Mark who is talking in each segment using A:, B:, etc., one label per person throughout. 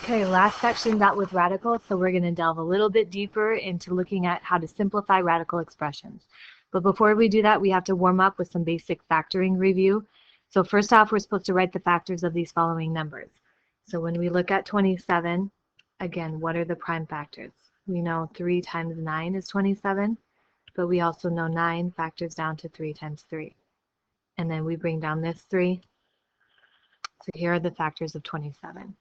A: Okay, last section dealt with radicals, so we're going to delve a little bit deeper into looking at how to simplify radical expressions. But before we do that, we have to warm up with some basic factoring review. So first off, we're supposed to write the factors of these following numbers. So when we look at 27, again, what are the prime factors? We know 3 times 9 is 27, but we also know 9 factors down to 3 times 3. And then we bring down this 3. So here are the factors of 27.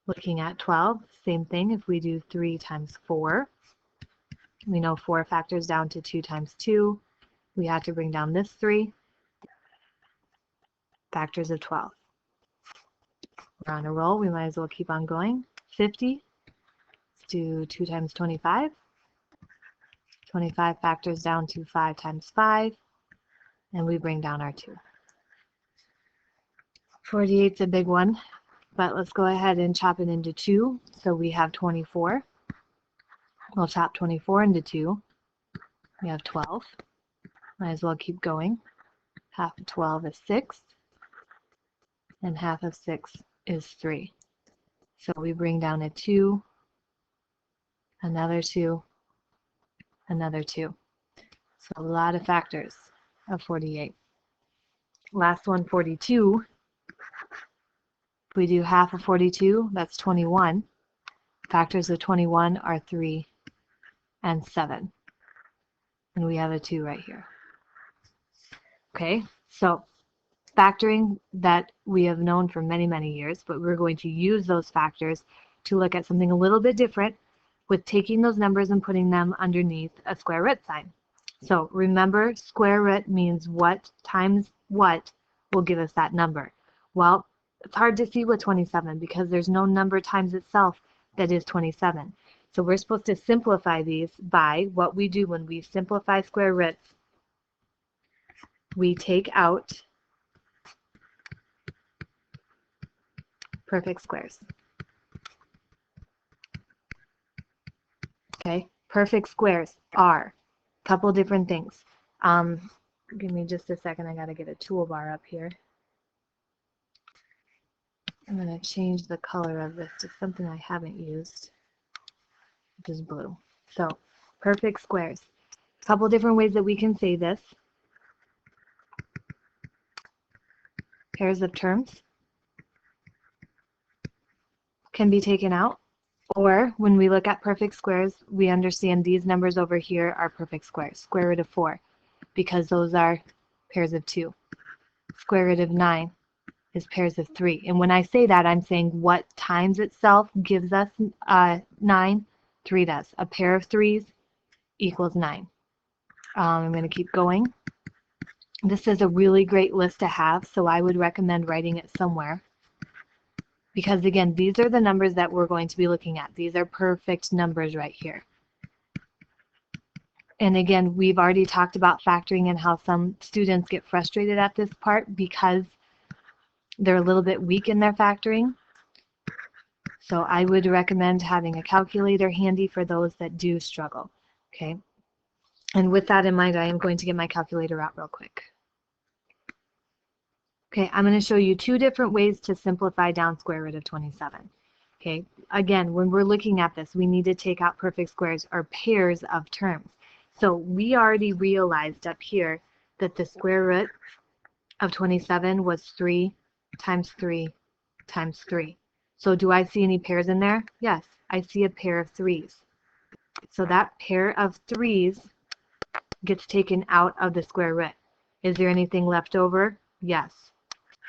A: Looking at 12, same thing. If we do 3 times 4, we know 4 factors down to 2 times 2. We have to bring down this 3. Factors of 12. We're on a roll. We might as well keep on going. 50. Let's do 2 times 25. 25 factors down to 5 times 5. And we bring down our 2. 48 is a big one. But let's go ahead and chop it into 2. So we have 24. We'll chop 24 into 2. We have 12. Might as well keep going. Half of 12 is 6. And half of 6 is 3. So we bring down a 2, another 2, another 2. So a lot of factors of 48. Last one, 42. If we do half of 42, that's 21. Factors of 21 are 3 and 7. And we have a 2 right here. Okay, so factoring that we have known for many, many years, but we're going to use those factors to look at something a little bit different with taking those numbers and putting them underneath a square root sign. So remember, square root means what times what will give us that number. Well, it's hard to see with 27 because there's no number times itself that is 27. So we're supposed to simplify these by what we do when we simplify square roots. We take out perfect squares. Okay, perfect squares are a couple different things. Give me just a second, I gotta get a toolbar up here. I'm gonna change the color of this to something I haven't used, which is blue. So, perfect squares. A couple different ways that we can say this. Pairs of terms can be taken out. Or when we look at perfect squares, we understand these numbers over here are perfect squares. Square root of 4, because those are pairs of 2. Square root of 9 is pairs of 3. And when I say that, I'm saying what times itself gives us 9, 3 does. A pair of 3's equals 9. I'm going to keep going. This is a really great list to have, so I would recommend writing it somewhere. Because again, these are the numbers that we're going to be looking at. These are perfect numbers right here. And again, we've already talked about factoring and how some students get frustrated at this part because they're a little bit weak in their factoring. So I would recommend having a calculator handy for those that do struggle. Okay. And with that in mind, I am going to get my calculator out real quick. Okay, I'm going to show you 2 different ways to simplify down square root of 27. Okay, again, when we're looking at this, we need to take out perfect squares or pairs of terms. So we already realized up here that the square root of 27 was 3 times 3 times 3. So do I see any pairs in there? Yes, I see a pair of 3's. So that pair of 3's gets taken out of the square root. Is there anything left over? Yes.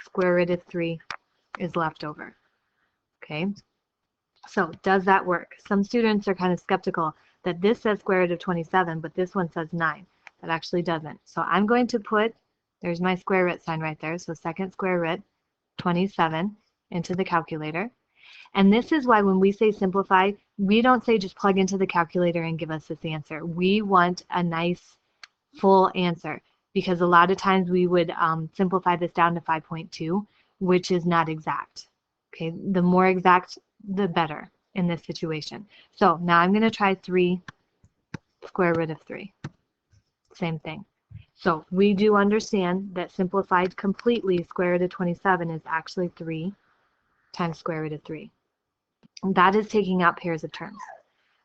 A: Square root of 3 is left over. Okay, so does that work? Some students are kind of skeptical that this says square root of 27, but this one says 9. That actually doesn't. So I'm going to put, there's my square root sign right there, so second square root, 27, into the calculator. And this is why when we say simplify, we don't say just plug into the calculator and give us this answer. We want a nice full answer, because a lot of times we would simplify this down to 5.2, which is not exact. Okay, the more exact, the better in this situation. So now I'm going to try 3 square root of 3. Same thing. So we do understand that simplified completely, square root of 27 is actually 3 times square root of 3. That is taking out pairs of terms.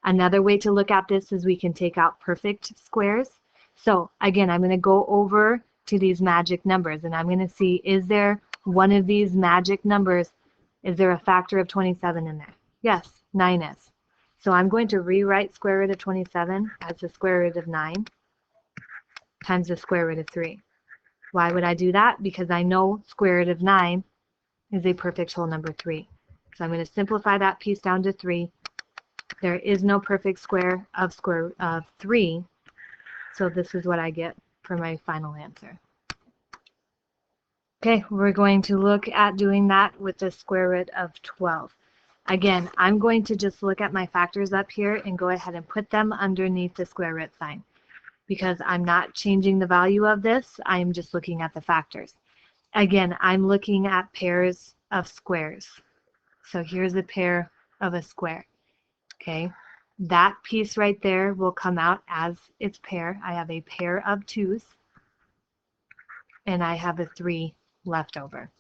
A: Another way to look at this is we can take out perfect squares. So again, I'm going to go over to these magic numbers and I'm going to see, is there one of these magic numbers, is there a factor of 27 in there? Yes, 9 is. So I'm going to rewrite square root of 27 as the square root of 9 times the square root of 3. Why would I do that? Because I know square root of 9 is a perfect whole number 3. So I'm going to simplify that piece down to 3. There is no perfect square of 3, so this is what I get for my final answer. Okay, we're going to look at doing that with the square root of 12. Again, I'm going to just look at my factors up here and go ahead and put them underneath the square root sign because I'm not changing the value of this, I'm just looking at the factors. Again, I'm looking at pairs of squares. So here's a pair of a square. Okay, that piece right there will come out as its pair. I have a pair of 2's and I have a 3 left over.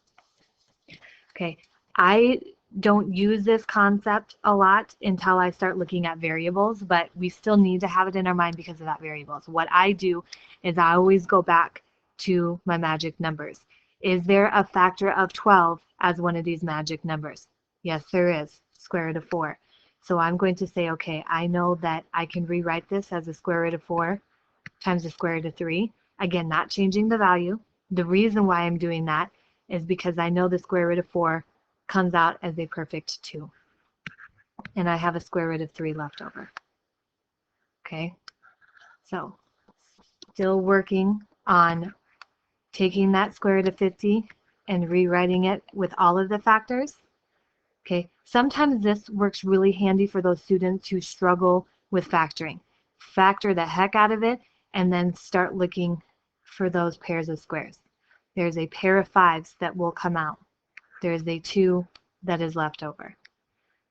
A: Okay, I don't use this concept a lot until I start looking at variables, but we still need to have it in our mind because of that variables. What I do is I always go back to my magic numbers. Is there a factor of 12 as one of these magic numbers? Yes, there is, square root of 4. So I'm going to say, okay, I know that I can rewrite this as a square root of 4 times the square root of 3. Again, not changing the value. The reason why I'm doing that is because I know the square root of 4 comes out as a perfect 2. And I have a square root of 3 left over. Okay, so still working on taking that square root of 50 and rewriting it with all of the factors. Okay, sometimes this works really handy for those students who struggle with factoring. Factor the heck out of it and then start looking for those pairs of squares. There's a pair of 5's that will come out. There's a 2 that is left over.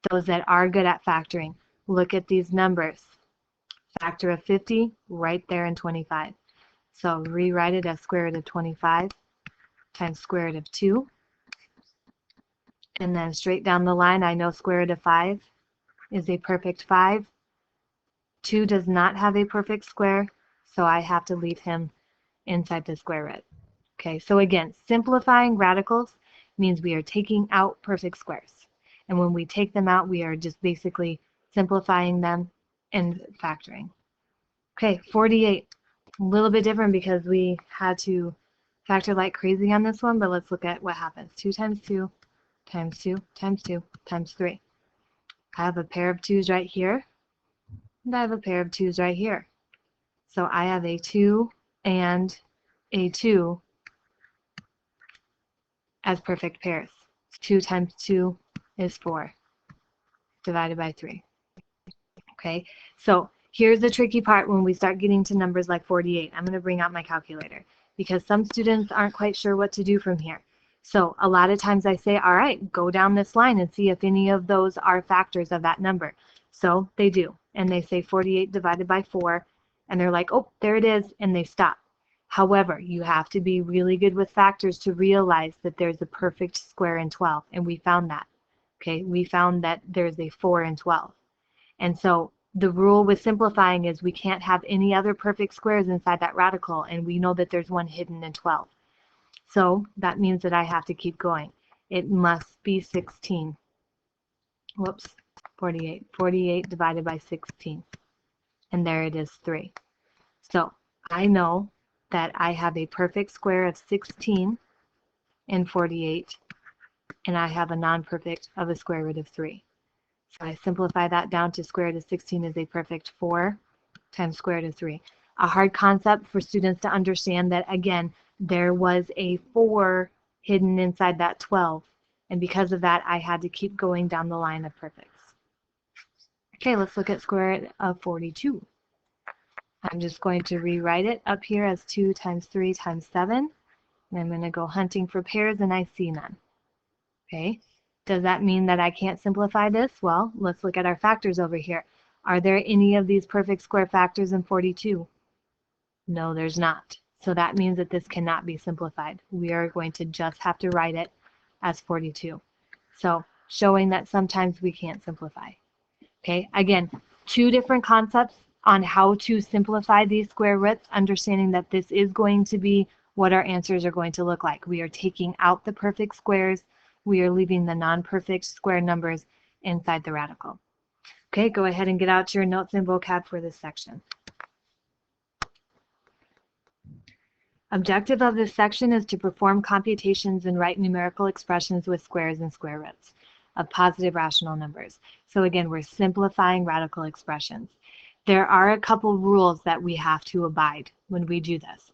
A: Those that are good at factoring, look at these numbers. Factor of 50 right there in 25. So rewrite it as square root of 25 times square root of 2. And then straight down the line, I know square root of 5 is a perfect 5. 2 does not have a perfect square, so I have to leave him inside the square root. Okay, so again, simplifying radicals means we are taking out perfect squares. And when we take them out, we are just basically simplifying them and factoring. Okay, 48. A little bit different because we had to factor like crazy on this one, but let's look at what happens. 2 times 2 times 2 times 2 times 3. I have a pair of 2's right here, and I have a pair of 2's right here. So I have a 2 and a 2 as perfect pairs. 2 times 2 is 4, divided by 3. Okay, so here's the tricky part when we start getting to numbers like 48. I'm going to bring out my calculator because some students aren't quite sure what to do from here. So a lot of times I say, all right, go down this line and see if any of those are factors of that number. So they do, and they say 48 divided by 4, and they're like, oh, there it is, and they stop. However, you have to be really good with factors to realize that there's a perfect square in 12, and we found that. Okay, we found that there's a 4 in 12. And so the rule with simplifying is we can't have any other perfect squares inside that radical, and we know that there's one hidden in 12. So that means that I have to keep going. It must be 16. Whoops, 48. 48 divided by 16. And there it is, 3. So I know that I have a perfect square of 16 and 48, and I have a non-perfect of a square root of 3. So I simplify that down to square root of 16 is a perfect 4 times square root of 3. A hard concept for students to understand that, again, there was a 4 hidden inside that 12. And because of that, I had to keep going down the line of perfects. Okay, let's look at square root of 42. I'm just going to rewrite it up here as 2 times 3 times 7. And I'm going to go hunting for pairs, and I see none. Okay, does that mean that I can't simplify this? Well, let's look at our factors over here. Are there any of these perfect square factors in 42? No, there's not. So that means that this cannot be simplified. We are going to just have to write it as 42. So showing that sometimes we can't simplify. Okay, again, two different concepts on how to simplify these square roots, understanding that this is going to be what our answers are going to look like. We are taking out the perfect squares. We are leaving the non-perfect square numbers inside the radical. Okay, go ahead and get out your notes and vocab for this section. Objective of this section is to perform computations and write numerical expressions with squares and square roots of positive rational numbers. So again, we're simplifying radical expressions. There are a couple rules that we have to abide when we do this.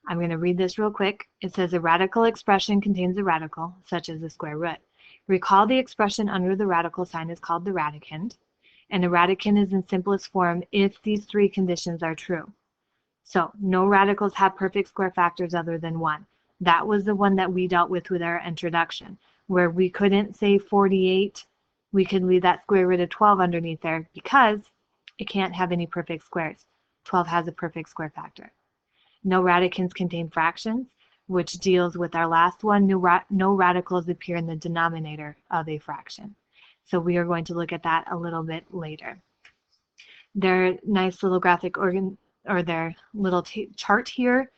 A: I'm going to read this real quick. It says a radical expression contains a radical, such as the square root. Recall the expression under the radical sign is called the radicand, and a radicand is in simplest form if these three conditions are true. So no radicals have perfect square factors other than 1. That was the one that we dealt with our introduction, where we couldn't say 48. We could leave that square root of 12 underneath there because it can't have any perfect squares. 12 has a perfect square factor. No radicands contain fractions, which deals with our last one. No radicals appear in the denominator of a fraction. So we are going to look at that a little bit later. Their nice little graphic their little chart here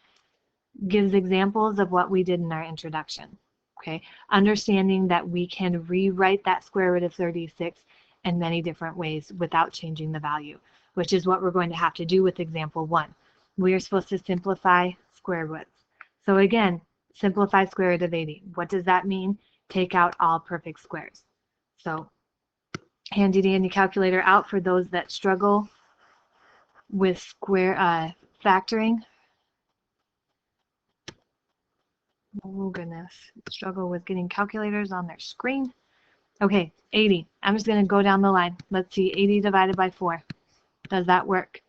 A: gives examples of what we did in our introduction. Okay, understanding that we can rewrite that square root of 36 in many different ways without changing the value, which is what we're going to have to do with example 1. We are supposed to simplify square roots. So again, simplify square root of 80. What does that mean? Take out all perfect squares. So handy dandy calculator out for those that struggle with factoring. Oh goodness, struggle with getting calculators on their screen. Okay, 80. I'm just going to go down the line. Let's see, 80 divided by 4. Does that work?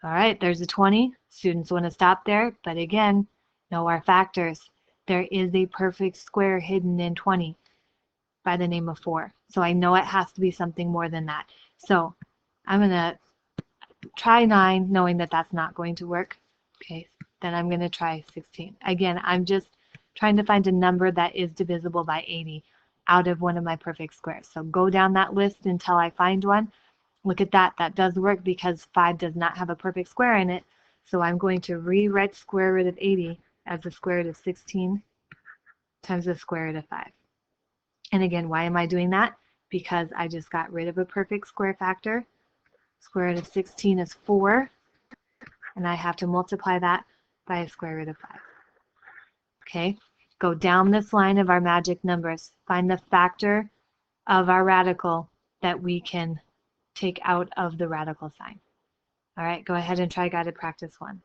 A: All right, there's a 20. Students want to stop there, but again, know our factors. There is a perfect square hidden in 20 by the name of 4. So I know it has to be something more than that. So I'm going to try 9, knowing that that's not going to work. Okay, then I'm going to try 16. Again, I'm just trying to find a number that is divisible by 80 out of one of my perfect squares. So go down that list until I find one. Look at that. That does work because 5 does not have a perfect square in it. So I'm going to rewrite square root of 80 as the square root of 16 times the square root of 5. And again, why am I doing that? Because I just got rid of a perfect square factor. Square root of 16 is 4, and I have to multiply that by a square root of 5. Okay, go down this line of our magic numbers. Find the factor of our radical that we can take out of the radical sign. All right, go ahead and try guided practice 1.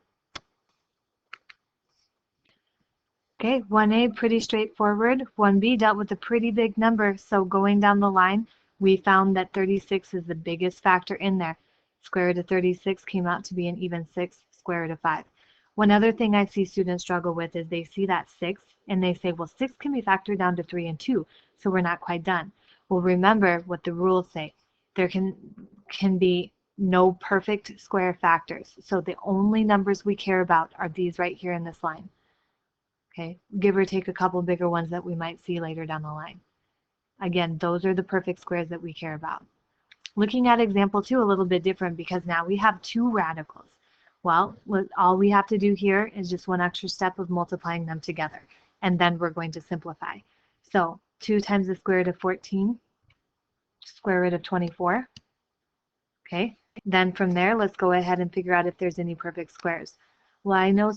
A: Okay, 1A, pretty straightforward. 1B dealt with a pretty big number, so going down the line, we found that 36 is the biggest factor in there. Square root of 36 came out to be an even 6, square root of 5. One other thing I see students struggle with is they see that 6 and they say, well, 6 can be factored down to 3 and 2, so we're not quite done. Well, remember what the rules say. There can be no perfect square factors. So the only numbers we care about are these right here in this line. Okay, give or take a couple bigger ones that we might see later down the line. Again, those are the perfect squares that we care about. Looking at example 2, a little bit different because now we have 2 radicals. Well, all we have to do here is just one extra step of multiplying them together, and then we're going to simplify. So 2 times the square root of 14, square root of 24. Okay, then from there, let's go ahead and figure out if there's any perfect squares. Well, I know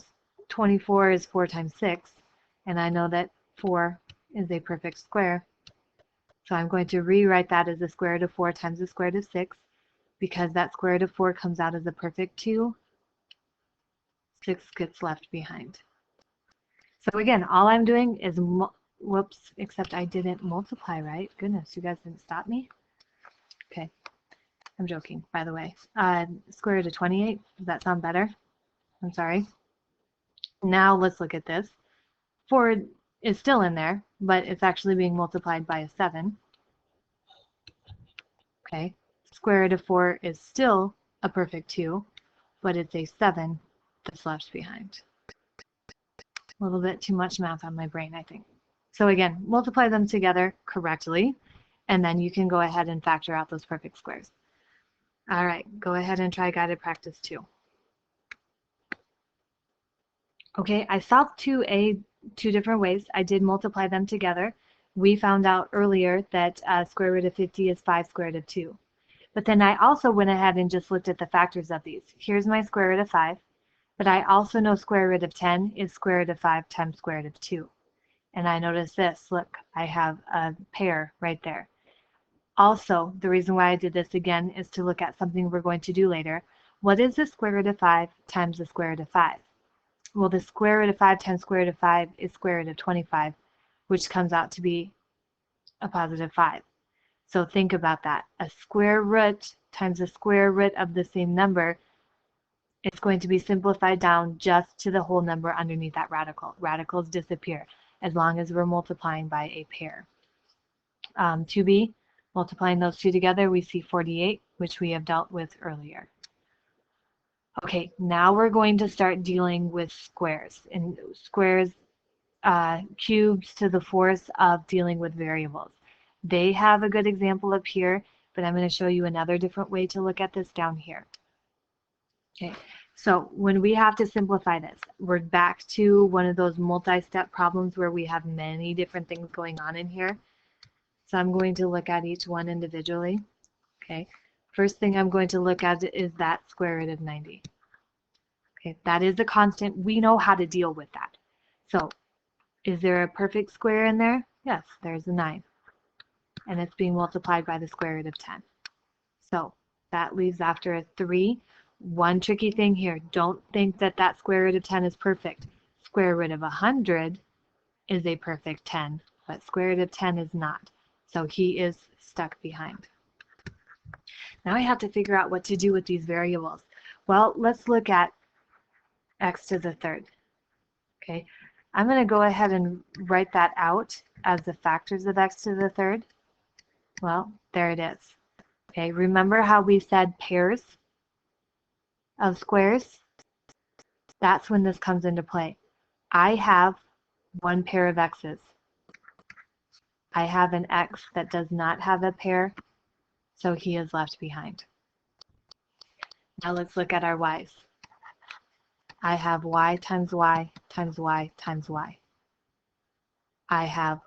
A: 24 is 4 times 6, and I know that 4 is a perfect square. So I'm going to rewrite that as the square root of 4 times the square root of 6, because that square root of 4 comes out as a perfect 2. 6 gets left behind. So again, all I'm doing is, whoops, except I didn't multiply right. Goodness, you guys didn't stop me? Okay, I'm joking, by the way. Square root of 28, does that sound better? I'm sorry. Now let's look at this. 4 is still in there, but it's actually being multiplied by a 7. Okay, square root of 4 is still a perfect 2, but it's a 7 that's left behind. A little bit too much math on my brain, I think. So again, multiply them together correctly. and then you can go ahead and factor out those perfect squares. All right, go ahead and try guided practice 2. Okay, I solved 2a two different ways. I did multiply them together. We found out earlier that square root of 50 is 5 square root of 2. But then I also went ahead and just looked at the factors of these. Here's my square root of 5, but I also know square root of 10 is square root of 5 times square root of 2. And I notice this, look, I have a pair right there. Also, the reason why I did this again is to look at something we're going to do later. What is the square root of 5 times the square root of 5? Well, the square root of 5 times square root of 5 is square root of 25, which comes out to be a positive 5. So think about that. A square root times the square root of the same number is going to be simplified down just to the whole number underneath that radical. Radicals disappear as long as we're multiplying by a pair. 2b, multiplying those two together, we see 48, which we have dealt with earlier. Okay, now we're going to start dealing with squares. And squares, cubes to the fourth of dealing with variables. They have a good example up here, but I'm going to show you another different way to look at this down here. Okay, so when we have to simplify this, we're back to one of those multi-step problems where we have many different things going on in here. So I'm going to look at each one individually. Okay, first thing I'm going to look at is that square root of 90. Okay, that is a constant. We know how to deal with that. So is there a perfect square in there? Yes, there's a 9. And it's being multiplied by the square root of 10. So that leaves after a 3. One tricky thing here, don't think that that square root of 10 is perfect. Square root of 100 is a perfect 10, but square root of 10 is not. So he is stuck behind. Now I have to figure out what to do with these variables. Well, let's look at x to the third. Okay, I'm going to go ahead and write that out as the factors of x to the third. Well, there it is. Okay, remember how we said pairs of squares? That's when this comes into play. I have one pair of x's. I have an x that does not have a pair, so he is left behind. Now let's look at our y's. I have y times y times y times y. I have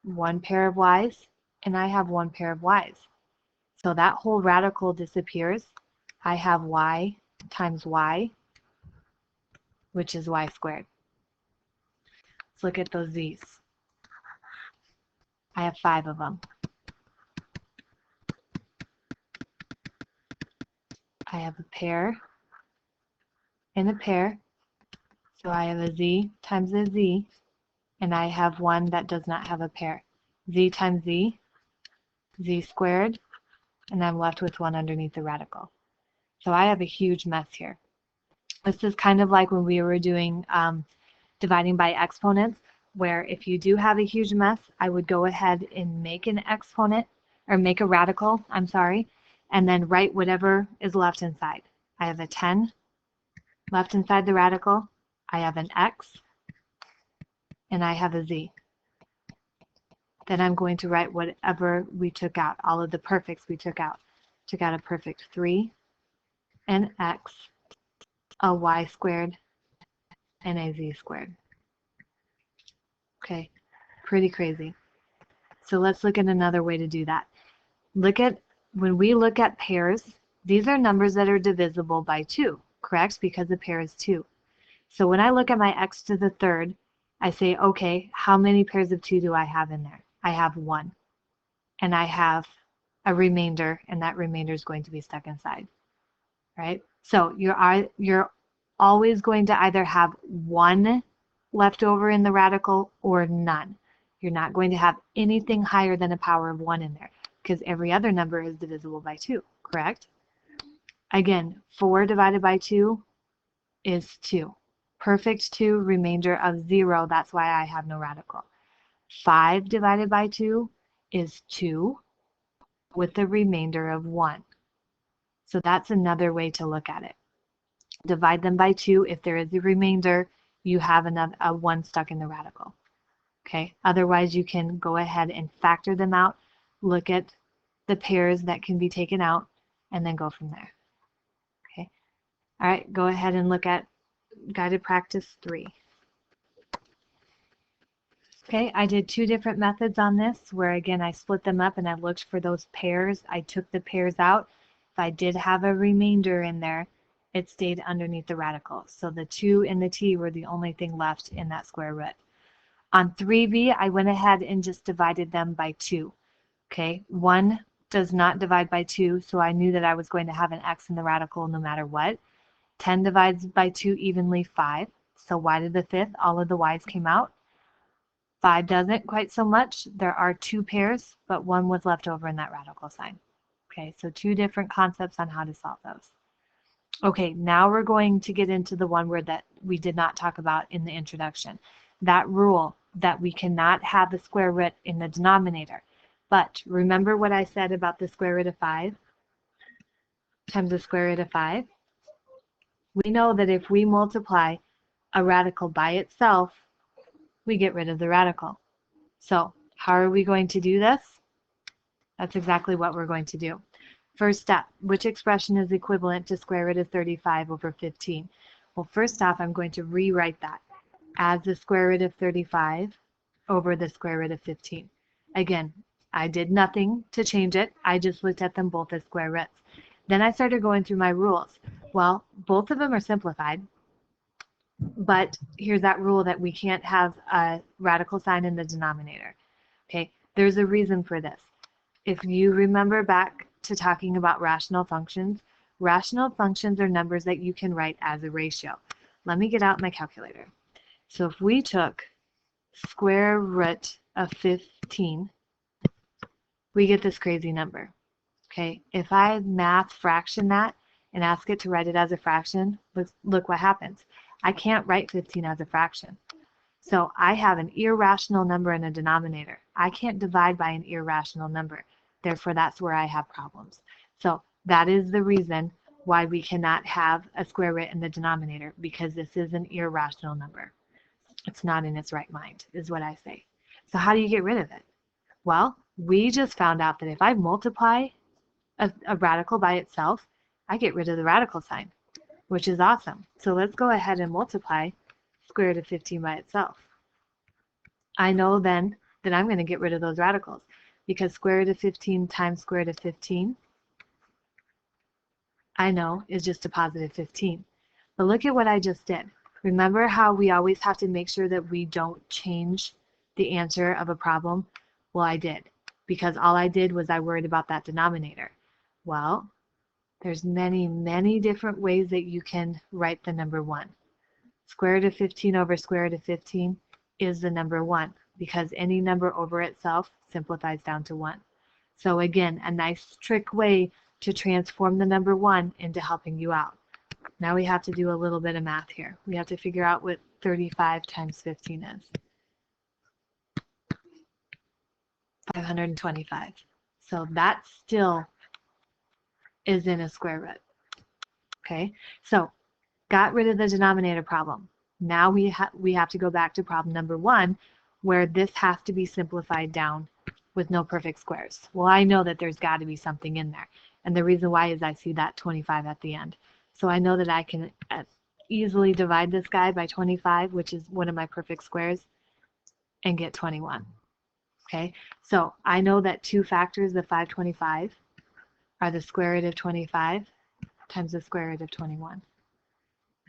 A: one pair of y's and I have one pair of y's. So that whole radical disappears. I have y times y, which is y squared. Let's look at those z's. I have 5 of them. I have a pair and a pair. So I have a z times a z, and I have one that does not have a pair. Z times z, z squared, and I'm left with one underneath the radical. So I have a huge mess here. This is kind of like when we were doing dividing by exponents, where if you do have a huge mess, I would go ahead and make an exponent, or make a radical, I'm sorry, and then write whatever is left inside. I have a 10 left inside the radical, I have an x, and I have a z. Then I'm going to write whatever we took out, all of the perfects we took out. Took out a perfect 3, an x, a y squared, and a z squared. Okay, pretty crazy. So let's look at another way to do that. When we look at pairs, these are numbers that are divisible by 2, correct? Because a pair is 2. So when I look at my x to the third, I say, okay, how many pairs of 2 do I have in there? I have 1. And I have a remainder, and that remainder is going to be stuck inside, right? So you're always going to either have 1 left over in the radical or none. You're not going to have anything higher than a power of 1 in there, because every other number is divisible by 2, correct? Again, 4 divided by 2 is 2. Perfect 2, remainder of 0, that's why I have no radical. 5 divided by 2 is 2 with a remainder of 1. So that's another way to look at it. Divide them by 2. If there is a remainder, you have a 1 stuck in the radical. Okay. Otherwise, you can go ahead and factor them out, look at the pairs that can be taken out, and then go from there. Okay. All right, go ahead and look at guided practice 3. Okay, I did 2 different methods on this where again I split them up and I looked for those pairs. I took the pairs out. If I did have a remainder in there, it stayed underneath the radical. So the 2 and the t were the only thing left in that square root. On 3b, I went ahead and just divided them by 2. Okay, 1 does not divide by 2, so I knew that I was going to have an x in the radical no matter what. 10 divides by 2 evenly, 5. So y to the 5th, all of the y's came out. 5 doesn't quite so much. There are 2 pairs, but 1 was left over in that radical sign. Okay, so 2 different concepts on how to solve those. Okay, now we're going to get into the one word that we did not talk about in the introduction. That rule that we cannot have the square root in the denominator. But remember what I said about the square root of 5 times the square root of 5? We know that if we multiply a radical by itself, we get rid of the radical. So how are we going to do this? That's exactly what we're going to do. First step, which expression is equivalent to square root of 35 over 15? Well, first off, I'm going to rewrite that as the square root of 35 over the square root of 15. Again, I did nothing to change it. I just looked at them both as square roots. Then I started going through my rules. Well, both of them are simplified, but here's that rule that we can't have a radical sign in the denominator. Okay, there's a reason for this. If you remember back to talking about rational functions are numbers that you can write as a ratio. Let me get out my calculator. So if we took square root of 15, we get this crazy number. Okay, if I math fraction that and ask it to write it as a fraction, look what happens. I can't write 15 as a fraction. So I have an irrational number in a denominator. I can't divide by an irrational number. Therefore, that's where I have problems. So that is the reason why we cannot have a square root in the denominator, because this is an irrational number. It's not in its right mind, is what I say. So how do you get rid of it? Well, we just found out that if I multiply a radical by itself, I get rid of the radical sign, which is awesome. So let's go ahead and multiply square root of 15 by itself. I know then that I'm going to get rid of those radicals, because square root of 15 times square root of 15, I know, is just a positive 15. But look at what I just did. Remember how we always have to make sure that we don't change the answer of a problem? Well, I did, because all I did was I worried about that denominator. Well, there's many, many different ways that you can write the number 1. Square root of 15 over square root of 15 is the number 1, because any number over itself simplifies down to 1. So again, a nice trick way to transform the number 1 into helping you out. Now we have to do a little bit of math here. We have to figure out what 35 times 15 is. 525. So that still is in a square root. Okay, so got rid of the denominator problem. Now we have to go back to problem number 1, where this has to be simplified down with no perfect squares. Well, I know that there's got to be something in there. And the reason why is I see that 25 at the end. So I know that I can easily divide this guy by 25, which is one of my perfect squares, and get 21. Okay, so I know that 2 factors of 525 are the square root of 25 times the square root of 21.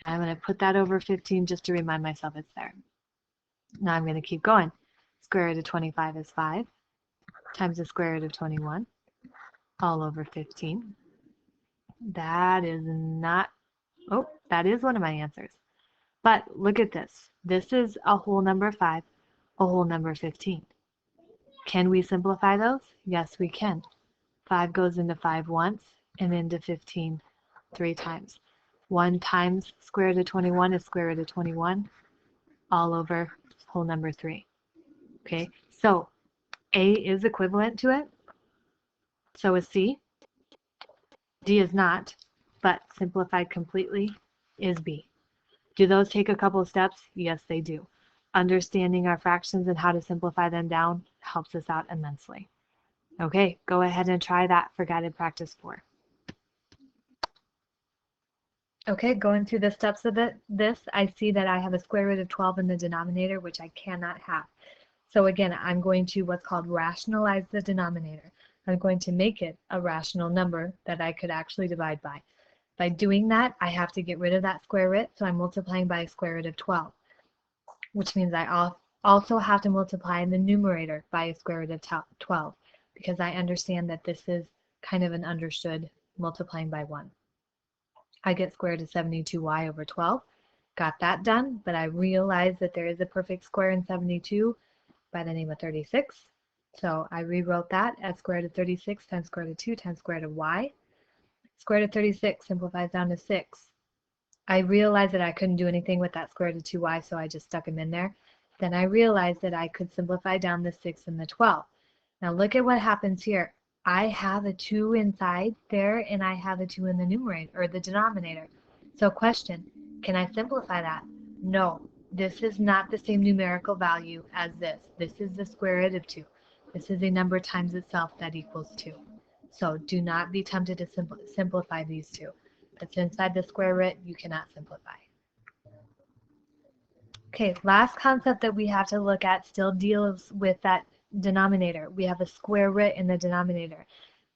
A: I'm going to put that over 15 just to remind myself it's there. Now I'm going to keep going. Square root of 25 is 5 times the square root of 21 all over 15. That is not, oh, that is one of my answers. But look at this. This is a whole number 5, a whole number 15. Can we simplify those? Yes, we can. 5 goes into 5 once and into 15 3 times. 1 times square root of 21 is square root of 21 all over whole number 3. Okay, so A is equivalent to it. So is C. D is not, but simplified completely is B. Do those take a couple of steps? Yes, they do. Understanding our fractions and how to simplify them down helps us out immensely. Okay, go ahead and try that for guided practice 4. Okay, going through the steps of this, I see that I have a square root of 12 in the denominator, which I cannot have. So again, I'm going to what's called rationalize the denominator. I'm going to make it a rational number that I could actually divide by. By doing that, I have to get rid of that square root, so I'm multiplying by a square root of 12, which means I also have to multiply in the numerator by a square root of 12, because I understand that this is kind of an understood multiplying by 1. I get square root of 72y over 12. Got that done, but I realized that there is a perfect square in 72 by the name of 36. So I rewrote that as square root of 36 times square root of 2 times square root of y. Square root of 36 simplifies down to 6. I realized that I couldn't do anything with that square root of 2y, so I just stuck them in there. Then I realized that I could simplify down the 6 and the 12. Now look at what happens here. I have a 2 inside there, and I have a 2 in the numerator, or the denominator. So question, can I simplify that? No, this is not the same numerical value as this. This is the square root of 2. This is a number times itself that equals 2. So do not be tempted to simplify these two. That's inside the square root, you cannot simplify. Okay, last concept that we have to look at still deals with that denominator. We have a square root in the denominator.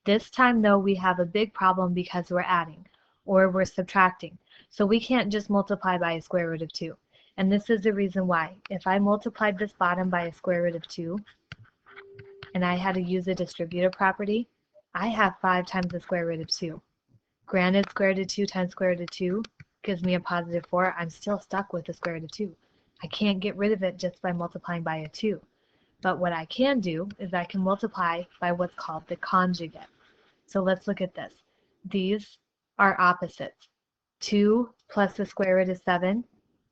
A: This time though, we have a big problem because we're adding or we're subtracting. So we can't just multiply by a square root of 2. And this is the reason why. If I multiplied this bottom by a square root of 2 and I had to use a distributive property, I have 5 times the square root of 2. Granted, square root of 2 times square root of 2 gives me a positive 4. I'm still stuck with the square root of 2. I can't get rid of it just by multiplying by a 2. But what I can do is I can multiply by what's called the conjugate. So let's look at this. These are opposites. 2 plus the square root of 7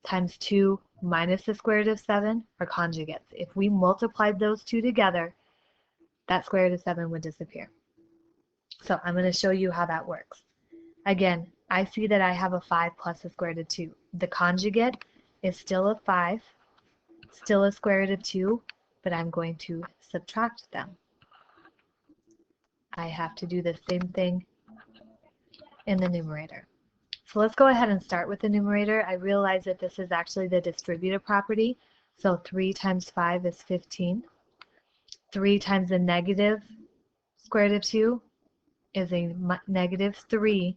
A: times 2 minus the square root of 7 are conjugates. If we multiplied those two together, that square root of 7 would disappear. So I'm going to show you how that works. Again, I see that I have a 5 plus the square root of 2. The conjugate is still a 5, still a square root of 2, but I'm going to subtract them. I have to do the same thing in the numerator. So let's go ahead and start with the numerator. I realize that this is actually the distributive property. So 3 times 5 is 15. 3 times the negative square root of 2 is a negative 3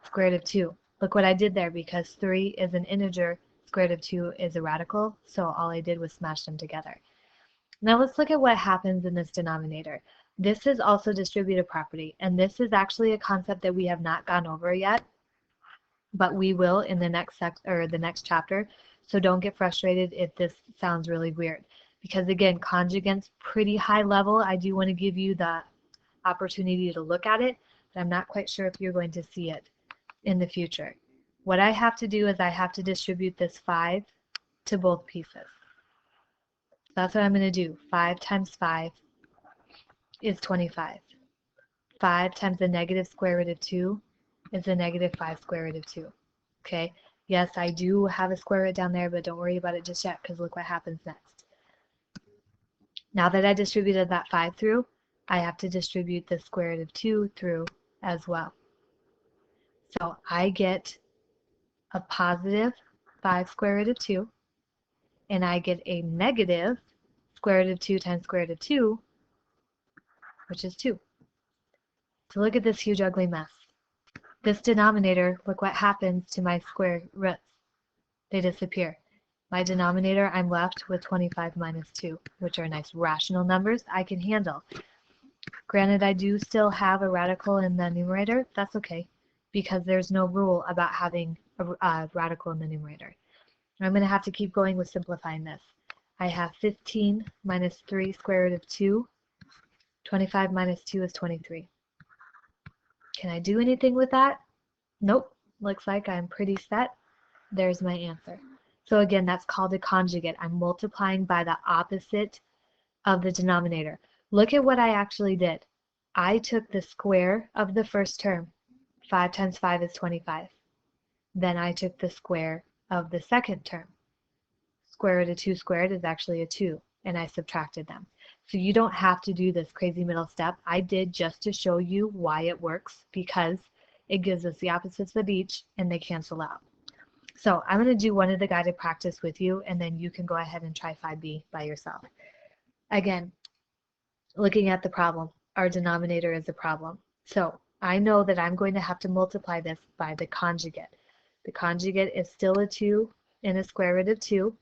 A: square root of 2. Look what I did there, because 3 is an integer, square root of 2 is a radical, so all I did was smash them together. Now let's look at what happens in this denominator. This is also distributive property, and this is actually a concept that we have not gone over yet, but we will in the next chapter. So don't get frustrated if this sounds really weird, because again, conjugate's pretty high level. I do want to give you the opportunity to look at it, but I'm not quite sure if you're going to see it in the future. What I have to do is I have to distribute this 5 to both pieces. So that's what I'm going to do. 5 times 5 is 25. 5 times the negative square root of 2 is the negative 5 square root of 2. Okay, yes, I do have a square root down there, but don't worry about it just yet, because look what happens next. Now that I distributed that 5 through, I have to distribute the square root of 2 through as well. So I get a positive 5 square root of 2, and I get a negative square root of 2 times square root of 2, which is 2. So look at this huge ugly mess. This denominator, look what happens to my square roots. They disappear. My denominator, I'm left with 25 minus 2, which are nice rational numbers I can handle. Granted, I do still have a radical in the numerator. That's okay, because there's no rule about having a radical in the numerator. I'm going to have to keep going with simplifying this. I have 15 minus 3 square root of 2. 25 minus 2 is 23. Can I do anything with that? Nope. Looks like I'm pretty set. There's my answer. So again, that's called a conjugate. I'm multiplying by the opposite of the denominator. Look at what I actually did. I took the square of the first term. 5 times 5 is 25. Then I took the square of the second term. Square root of 2 squared is actually a 2, and I subtracted them. So you don't have to do this crazy middle step. I did just to show you why it works, because it gives us the opposites of each and they cancel out. So I'm going to do one of the guided practice with you, and then you can go ahead and try 5B by yourself. Again, looking at the problem, our denominator is a problem. So I know that I'm going to have to multiply this by the conjugate. The conjugate is still a 2 and a square root of 2,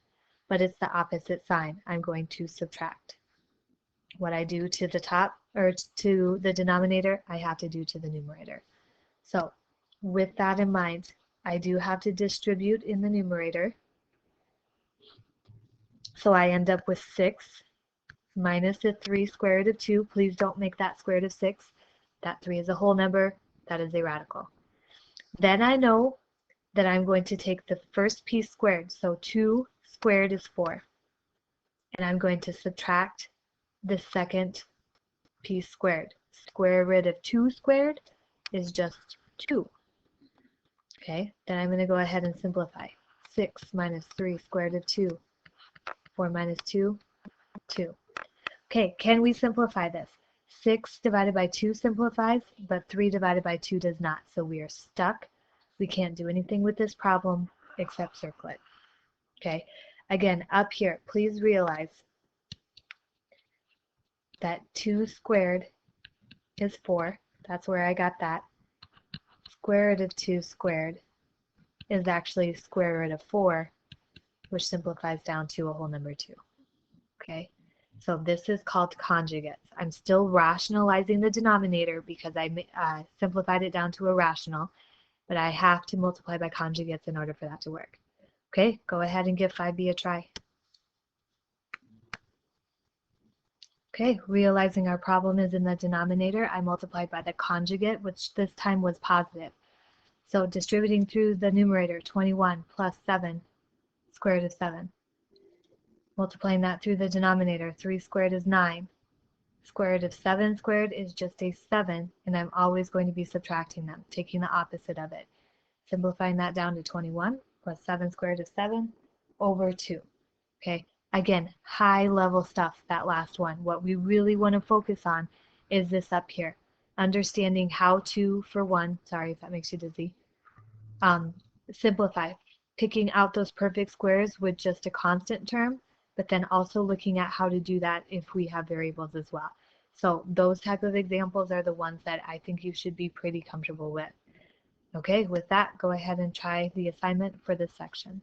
A: but it's the opposite sign. I'm going to subtract. What I do to the top, or to the denominator, I have to do to the numerator. So with that in mind, I do have to distribute in the numerator. So I end up with 6 minus the 3 square root of 2. Please don't make that square root of 6. That 3 is a whole number. That is a radical. Then I know that I'm going to take the first piece squared. So 2 squared is 4. And I'm going to subtract the second piece squared. Square root of 2 squared is just 2. Okay, then I'm going to go ahead and simplify. 6 minus 3 square root of 2. 4 minus 2, 2. Okay, can we simplify this? 6 divided by 2 simplifies, but 3 divided by 2 does not. So we are stuck. We can't do anything with this problem except circle it. Okay, again, up here, please realize that 2 squared is 4. That's where I got that. Square root of 2 squared is actually square root of 4, which simplifies down to a whole number 2. Okay, so this is called conjugates. I'm still rationalizing the denominator because I simplified it down to a rational, but I have to multiply by conjugates in order for that to work. Okay, go ahead and give 5B a try. Okay, realizing our problem is in the denominator, I multiplied by the conjugate, which this time was positive. So distributing through the numerator, 21 plus 7, square root of 7. Multiplying that through the denominator, 3 squared is 9. Square root of 7 squared is just a 7, and I'm always going to be subtracting them, taking the opposite of it. Simplifying that down to 21 plus 7 squared is 7 over 2. Okay, again, high level stuff, that last one. What we really want to focus on is this up here. Understanding how to, for one, sorry if that makes you dizzy, simplify. Picking out those perfect squares with just a constant term, but then also looking at how to do that if we have variables as well. So those type of examples are the ones that I think you should be pretty comfortable with. Okay, with that, go ahead and try the assignment for this section.